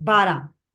12,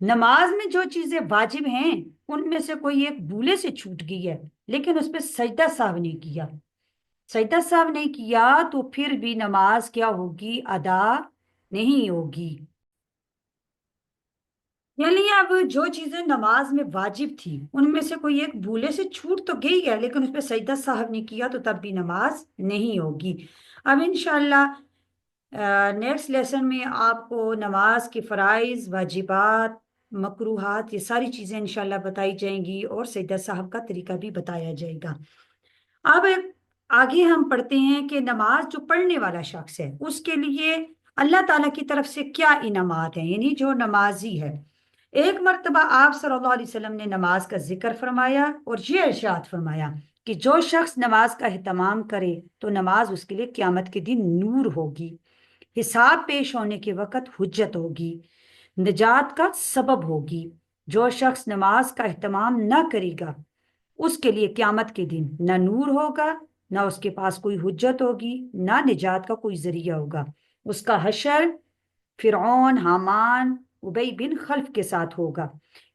نماز میں جو چیزیں واجب ہیں ان میں سے کوئی ایک بھولے سے چھوٹ گئی ہے لیکن اس پہ سجدہ سہو نہیں کیا، سجدہ سہو نہیں کیا تو پھر بھی نماز کیا ہوگی؟ ادا نہیں ہوگی۔ یعنی اب جو چیزیں نماز میں واجب تھی ان میں سے کوئی ایک بھولے سے چھوٹ تو گئی ہے لیکن اس پہ سجدہ صاحب نہیں کیا تو تب بھی نماز نہیں ہوگی۔ اب انشاءاللہ نیکسٹ لیسن میں آپ کو نماز کے فرائض، واجبات، مکروہات، یہ ساری چیزیں انشاءاللہ بتائی جائیں گی اور سجدہ صاحب کا طریقہ بھی بتایا جائے گا۔ اب آگے ہم پڑھتے ہیں کہ نماز جو پڑھنے والا شخص ہے اس کے لیے اللہ تعالیٰ کی طرف سے کیا انعامات ہیں، یعنی جو نمازی ہے۔ ایک مرتبہ آپ صلی اللہ علیہ وسلم نے نماز کا ذکر فرمایا اور یہ ارشاد فرمایا کہ جو شخص نماز کا اہتمام کرے تو نماز اس کے لیے قیامت کے دن نور ہوگی، حساب پیش ہونے کے وقت حجت ہوگی، نجات کا سبب ہوگی۔ جو شخص نماز کا اہتمام نہ کرے گا اس کے لیے قیامت کے دن نہ نور ہوگا، نہ اس کے پاس کوئی حجت ہوگی، نہ نجات کا کوئی ذریعہ ہوگا۔ اس کا حشر فرعون، حامان، ابی بن خلف کے ساتھ ہوگا۔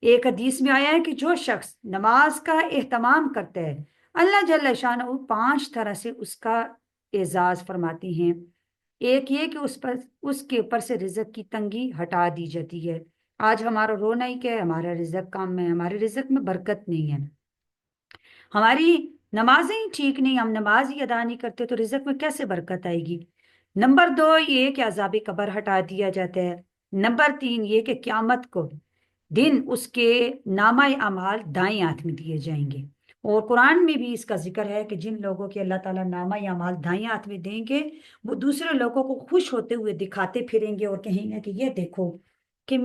ایک حدیث میں آیا ہے کہ جو شخص نماز کا اہتمام کرتا ہے اللہ جل شانہ 5 طرح سے اس کا اعزاز فرماتے ہیں۔ ایک یہ کہ اس کے اوپر سے رزق کی تنگی ہٹا دی جاتی ہے۔ آج ہمارا رونا ہی کیا ہے؟ ہمارا رزق کم ہے، ہمارے رزق میں برکت نہیں ہے، ہماری نمازیں ہی ٹھیک نہیں، ہم نماز ہی ادا نہیں کرتے تو رزق میں کیسے برکت آئے گی؟ نمبر 2 یہ کہ عذاب قبر ہٹا دیا جاتا ہے۔ نمبر 3 یہ کہ قیامت کو دن اس کے نامہ اعمال دائیں ہاتھ میں دیے جائیں گے، اور قرآن میں بھی اس کا ذکر ہے کہ جن لوگوں کے اللہ تعالیٰ نامہ اعمال دائیں ہاتھ میں دیں گے وہ دوسرے لوگوں کو خوش ہوتے ہوئے دکھاتے پھریں گے اور کہیں گے کہ یہ دیکھو کہ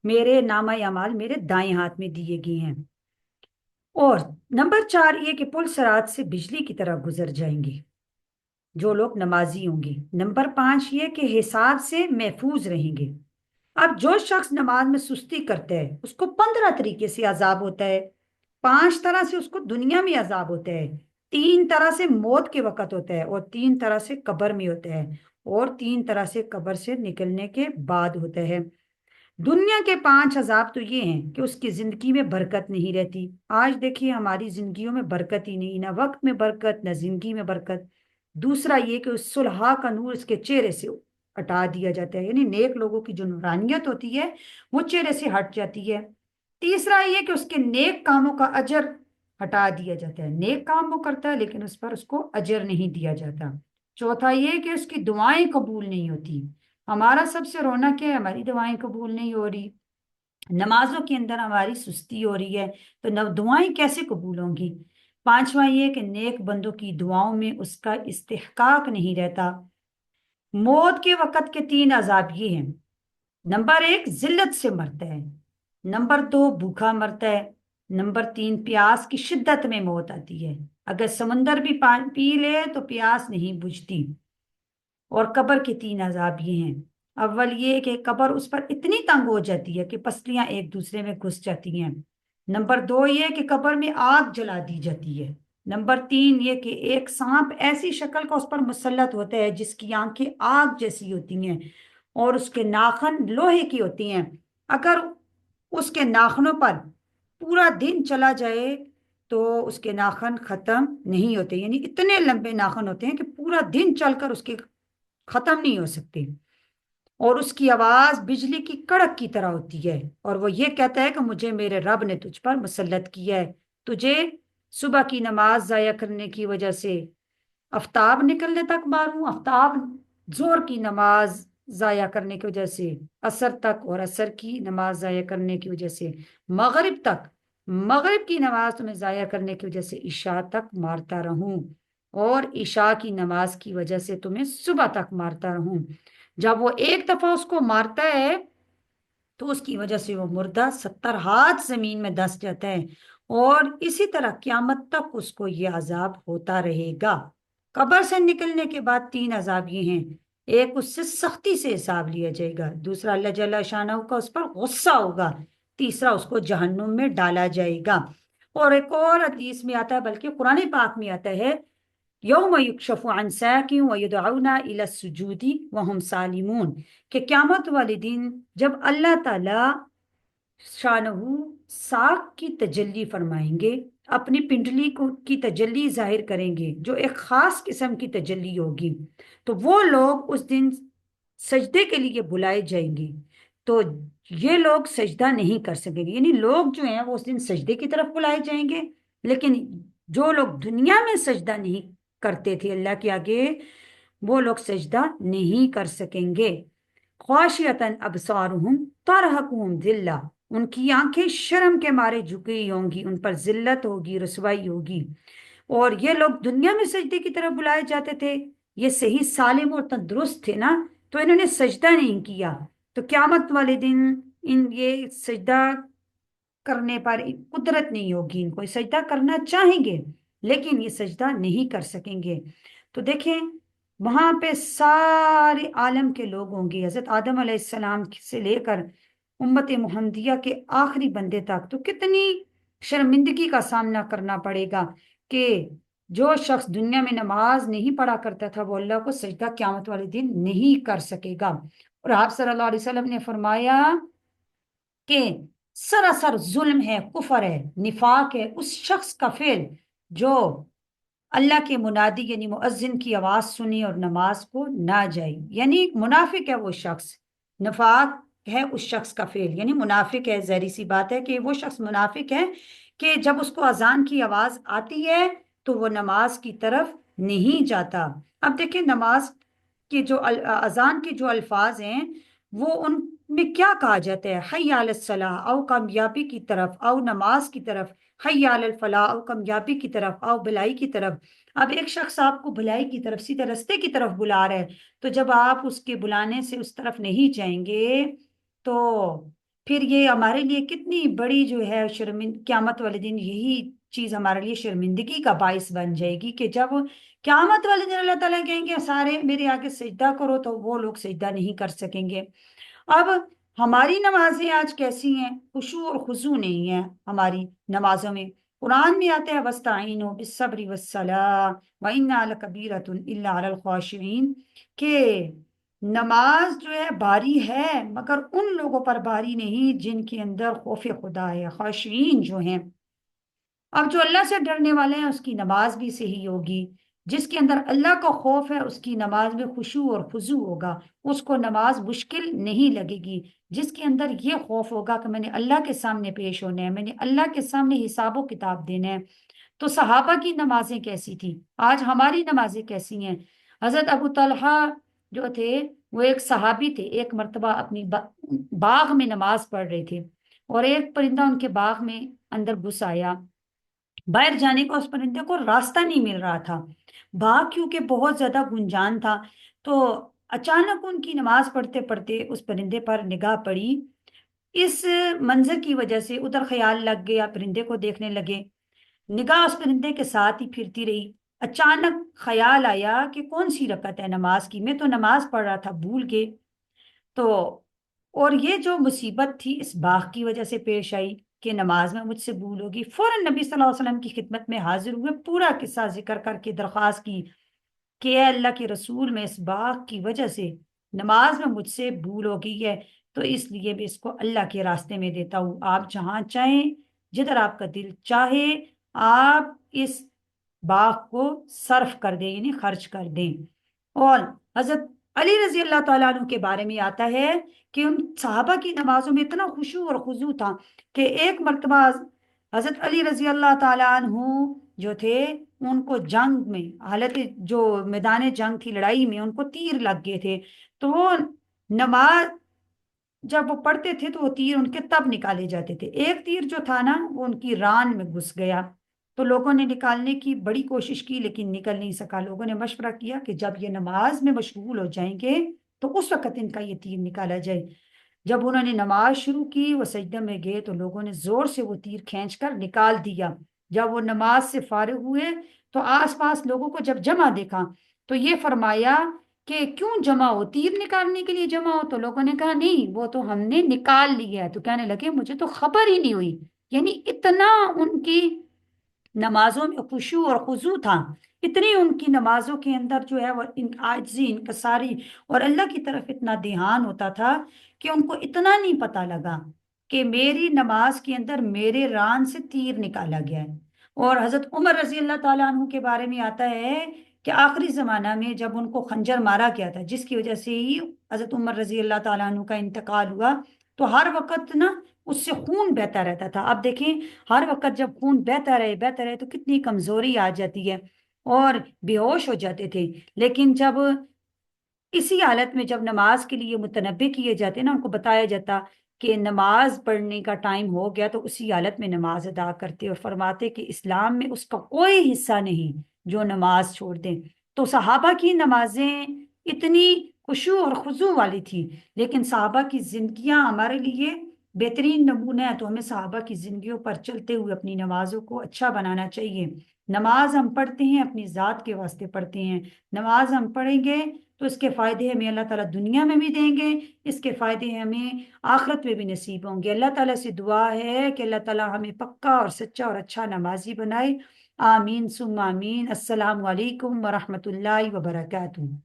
میرے نامہ اعمال میرے دائیں ہاتھ میں دیے گئے ہیں۔ اور نمبر 4 یہ کہ پل صراط سے بجلی کی طرح گزر جائیں گے جو لوگ نمازی ہوں گے۔ نمبر 5 یہ کہ حساب سے محفوظ رہیں گے۔ اب جو شخص نماز میں سستی کرتا ہے اس کو 15 طریقے سے عذاب ہوتا ہے۔ 5 طرح سے اس کو دنیا میں عذاب ہوتا ہے، 3 طرح سے موت کے وقت ہوتا ہے، اور 3 طرح سے قبر میں ہوتا ہے، اور 3 طرح سے قبر سے نکلنے کے بعد ہوتا ہے۔ دنیا کے 5 عذاب تو یہ ہیں کہ اس کی زندگی میں برکت نہیں رہتی۔ آج دیکھیے ہماری زندگیوں میں برکت ہی نہیں، نہ وقت میں برکت نہ زندگی میں برکت۔ دوسرا یہ کہ اس صلحہ کا نور اس کے چہرے سے ہٹا دیا جاتا ہے، یعنی نیک لوگوں کی جو نورانیت ہوتی ہے وہ چہرے سے ہٹ جاتی ہے۔ تیسرا یہ کہ اس کے نیک کاموں کا اجر ہٹا دیا جاتا ہے، نیک کام وہ کرتا ہے لیکن اس پر اس کو اجر نہیں دیا جاتا۔ چوتھا یہ کہ اس کی دعائیں قبول نہیں ہوتی۔ ہمارا سب سے رونا کیا ہے؟ ہماری دعائیں قبول نہیں ہو رہی، نمازوں کے اندر ہماری سستی ہو رہی ہے تو دعائیں کیسے قبول ہوں گی؟ پانچواں یہ کہ نیک بندوں کی دعاؤں میں اس کا استحقاق نہیں رہتا۔ موت کے وقت کے 3 عذاب یہ ہیں۔ نمبر 1 ذلت سے مرتا ہے، نمبر 2 بھوکا مرتا ہے، نمبر 3 پیاس کی شدت میں موت آتی ہے، اگر سمندر بھی پانی پی لے تو پیاس نہیں بجھتی۔ اور قبر کے 3 عذاب یہ ہیں۔ اول یہ کہ قبر اس پر اتنی تنگ ہو جاتی ہے کہ پسلیاں ایک دوسرے میں گھس جاتی ہیں۔ نمبر 2 یہ کہ قبر میں آگ جلا دی جاتی ہے۔ نمبر 3 یہ کہ ایک سانپ ایسی شکل کا اس پر مسلط ہوتا ہے جس کی آنکھیں آگ جیسی ہوتی ہیں اور اس کے ناخن لوہے کی ہوتی ہیں، اگر اس کے ناخنوں پر پورا دن چلا جائے تو اس کے ناخن ختم نہیں ہوتے، یعنی اتنے لمبے ناخن ہوتے ہیں کہ پورا دن چل کر اس کے ختم نہیں ہو سکتے، اور اس کی آواز بجلی کی کڑک کی طرح ہوتی ہے، اور وہ یہ کہتا ہے کہ مجھے میرے رب نے تجھ پر مسلط کیا ہے، تجھے صبح کی نماز ضائع کرنے کی وجہ سے آفتاب نکلنے تک ماروں، آفتاب زور کی نماز ضائع کرنے کی وجہ سے عصر تک، اور عصر کی نماز ضائع کرنے کی وجہ سے مغرب تک، مغرب کی نماز تمہیں ضائع کرنے کی وجہ سے عشاء تک مارتا رہوں، اور عشاء کی نماز کی وجہ سے تمہیں صبح تک مارتا رہوں۔ جب وہ ایک دفعہ اس کو مارتا ہے تو اس کی وجہ سے وہ مردہ 70 ہاتھ زمین میں دس جاتا ہے، اور اسی طرح قیامت تک اس کو یہ عذاب ہوتا رہے گا۔ قبر سے نکلنے کے بعد 3 عذاب یہ ہیں۔ ایک اس سے سختی سے حساب لیا جائے گا، دوسرا اللہ جل شانہ کا اس پر غصہ ہوگا، تیسرا اس کو جہنم میں ڈالا جائے گا۔ اور ایک اور حدیث میں آتا ہے، بلکہ قرآن پاک میں آتا ہے، یوم یکشف عن ساق ویدعون الی السجود وهم سالمون، کہ قیامت والے دن جب اللہ تعالی شانہ ساکھ کی تجلی فرمائیں گے، اپنی پنڈلی کو کی تجلی ظاہر کریں گے جو ایک خاص قسم کی تجلی ہوگی، تو وہ لوگ اس دن سجدے کے لیے بلائے جائیں گے، تو یہ لوگ سجدہ نہیں کر سکیں گے، یعنی لوگ جو ہیں وہ اس دن سجدے کی طرف بلائے جائیں گے، لیکن جو لوگ دنیا میں سجدہ نہیں کرتے تھے اللہ کے آگے، وہ لوگ سجدہ نہیں کر سکیں گے۔ خاشعتاً ابصارہم ترہقہم ذلہ، ان کی آنکھیں شرم کے مارے جھکی ہوں گی، ان پر ذلت ہوگی، رسوائی ہوگی۔ اور یہ لوگ دنیا میں سجدے کی طرف بلائے جاتے تھے، یہ صحیح سالم اور تندرست تھے نا، تو انہوں نے سجدہ نہیں کیا، تو قیامت والے دن یہ سجدہ کرنے پر قدرت نہیں ہوگی، ان کو سجدہ کرنا چاہیں گے لیکن یہ سجدہ نہیں کر سکیں گے۔ تو دیکھیں وہاں پہ سارے عالم کے لوگ ہوں گے، حضرت آدم علیہ السلام سے لے کر امت محمدیہ کے آخری بندے تک، تو کتنی شرمندگی کا سامنا کرنا پڑے گا کہ جو شخص دنیا میں نماز نہیں پڑھا کرتا تھا وہ اللہ کو سجدہ قیامت والے دن نہیں کر سکے گا۔ اور آپ صلی اللہ علیہ وسلم نے فرمایا کہ سراسر ظلم ہے، کفر ہے، نفاق ہے اس شخص کا فعل جو اللہ کے منادی یعنی مؤذن کی آواز سنی اور نماز کو نہ جائے، یعنی منافق ہے وہ شخص، نفاق ہے اس شخص کا فعل، یعنی منافق ہے، ظاہری سی بات ہے کہ وہ شخص منافق ہے کہ جب اس کو اذان کی آواز آتی ہے تو وہ نماز کی طرف نہیں جاتا۔ اب دیکھیں نماز کے جو اذان کے جو الفاظ ہیں وہ ان میں کیا کہا جاتا ہے، حی علی الصلاح او کامیابی کی طرف، او نماز کی طرف، حی علی الفلاح او کامیابی کی طرف، او بھلائی کی طرف۔ اب ایک شخص آپ کو بھلائی کی طرف، سیدھے رستے کی طرف بلا رہا ہے، تو جب آپ اس کے بلانے سے اس طرف نہیں جائیں گے تو پھر یہ ہمارے لیے کتنی بڑی جو ہے قیامت والے دن یہی چیز ہمارے لیے شرمندگی کا باعث بن جائے گی کہ جب قیامت والے دن اللہ تعالیٰ کہیں گے سارے میرے آگے سجدہ کرو تو وہ لوگ سجدہ نہیں کر سکیں گے۔ اب ہماری نمازیں آج کیسی ہیں؟ خشوع اور خضوع نہیں ہے ہماری نمازوں میں۔ قرآن میں آتا ہے وَاسْتَعِینُوا بِالصَّبْرِ وَالصَّلَاةِ وَإِنَّهَا لَكَبِیرَةٌ إِلَّا عَلَى الْخَاشِعِینَ، کہ نماز جو ہے بھاری ہے مگر ان لوگوں پر بھاری نہیں جن کے اندر خوف خدا ہے، خاشعین جو ہیں۔ اب جو اللہ سے ڈرنے والے ہیں اس کی نماز بھی صحیح ہوگی، جس کے اندر اللہ کا خوف ہے اس کی نماز میں خشوع اور خضوع ہوگا، اس کو نماز مشکل نہیں لگے گی۔ جس کے اندر یہ خوف ہوگا کہ میں نے اللہ کے سامنے پیش ہونا ہے، میں نے اللہ کے سامنے حساب و کتاب دینا ہے۔ تو صحابہ کی نمازیں کیسی تھی، آج ہماری نمازیں کیسی ہیں؟ حضرت ابو طلحہ جو تھے وہ ایک صحابی تھے، ایک مرتبہ اپنی باغ میں نماز پڑھ رہے تھے اور ایک پرندہ ان کے باغ میں اندر گھس آیا، باہر جانے کا اس پرندے کو راستہ نہیں مل رہا تھا، باغ کیونکہ بہت زیادہ گنجان تھا، تو اچانک ان کی نماز پڑھتے پڑھتے اس پرندے پر نگاہ پڑی، اس منظر کی وجہ سے ادھر خیال لگ گیا، پرندے کو دیکھنے لگے، نگاہ اس پرندے کے ساتھ ہی پھرتی رہی، اچانک خیال آیا کہ کون سی رکعت ہے نماز کی، میں تو نماز پڑھ رہا تھا بھول کے، تو اور یہ جو مصیبت تھی اس باغ کی وجہ سے پیش آئی کہ نماز میں مجھ سے بھول ہوگی، فوراً نبی صلی اللہ علیہ وسلم کی خدمت میں حاضر ہوئے، پورا قصہ ذکر کر کے درخواست کی کہ اے اللہ کے رسول میں اس باغ کی وجہ سے نماز میں مجھ سے بھول ہو گئی ہے، تو اس لیے میں اس کو اللہ کے راستے میں دیتا ہوں، آپ جہاں چاہیں جدھر آپ کا دل چاہے آپ اس باغ کو صرف کر دیں، یعنی خرچ کر دیں۔ اور حضرت علی رضی اللہ تعالیٰ عنہ کے بارے میں آتا ہے کہ ان صحابہ کی نمازوں میں اتنا خشوع اور خضوع تھا کہ ایک مرتبہ حضرت علی رضی اللہ تعالیٰ عنہ جو تھے ان کو جنگ میں، حالت جو میدان جنگ تھی لڑائی میں، ان کو تیر لگ گئے تھے، تو وہ نماز جب وہ پڑھتے تھے تو وہ تیر ان کے تب نکالے جاتے تھے، ایک تیر جو تھا نا وہ ان کی ران میں گھس گیا، تو لوگوں نے نکالنے کی بڑی کوشش کی لیکن نکل نہیں سکا، لوگوں نے مشورہ کیا کہ جب یہ نماز میں مشغول ہو جائیں گے تو اس وقت ان کا یہ تیر نکالا جائے۔ جب انہوں نے نماز شروع کی وہ سجدہ میں گئے تو لوگوں نے زور سے وہ تیر کھینچ کر نکال دیا، جب وہ نماز سے فارغ ہوئے تو آس پاس لوگوں کو جب جمع دیکھا تو یہ فرمایا کہ کیوں جمع ہو، تیر نکالنے کے لیے جمع ہو؟ تو لوگوں نے کہا نہیں وہ تو ہم نے نکال لیا ہے، تو کہنے لگے مجھے تو خبر ہی نہیں ہوئی، یعنی اتنا ان کی نمازوں میں خشوع اور خضوع تھا، اتنی ان کی نمازوں کے اندر جو ہے وہ عاجزی، انکساری اور اللہ کی طرف اتنا دھیان ہوتا تھا کہ ان کو اتنا نہیں پتا لگا کہ میری نماز کے اندر میرے ران سے تیر نکالا گیا ہے۔ اور حضرت عمر رضی اللہ تعالیٰ عنہ کے بارے میں آتا ہے کہ آخری زمانہ میں جب ان کو خنجر مارا گیا تھا، جس کی وجہ سے ہی حضرت عمر رضی اللہ تعالیٰ عنہ کا انتقال ہوا، تو ہر وقت نا اس سے خون بہتا رہتا تھا۔ اب دیکھیں، ہر وقت جب خون بہتا رہے تو کتنی کمزوری آ جاتی ہے، اور بے ہوش ہو جاتے تھے۔ لیکن جب اسی حالت میں جب نماز کے لیے متنبہ کیے جاتے نا، ان کو بتایا جاتا کہ نماز پڑھنے کا ٹائم ہو گیا، تو اسی حالت میں نماز ادا کرتے اور فرماتے کہ اسلام میں اس کا کوئی حصہ نہیں جو نماز چھوڑ دیں۔ تو صحابہ کی نمازیں اتنی خشوع اور خضوع والی تھی، لیکن صحابہ کی زندگیاں ہمارے لیے بہترین نمونہ ہے، تو ہمیں صحابہ کی زندگیوں پر چلتے ہوئے اپنی نمازوں کو اچھا بنانا چاہیے۔ نماز ہم پڑھتے ہیں اپنی ذات کے واسطے پڑھتے ہیں، نماز ہم پڑھیں گے تو اس کے فائدے ہمیں اللہ تعالیٰ دنیا میں بھی دیں گے، اس کے فائدے ہمیں آخرت میں بھی نصیب ہوں گے۔ اللہ تعالیٰ سے دعا ہے کہ اللہ تعالیٰ ہمیں پکا اور سچا اور اچھا نمازی بنائے۔ آمین ثم آمین۔ السلام علیکم ورحمۃ اللہ وبرکاتہ۔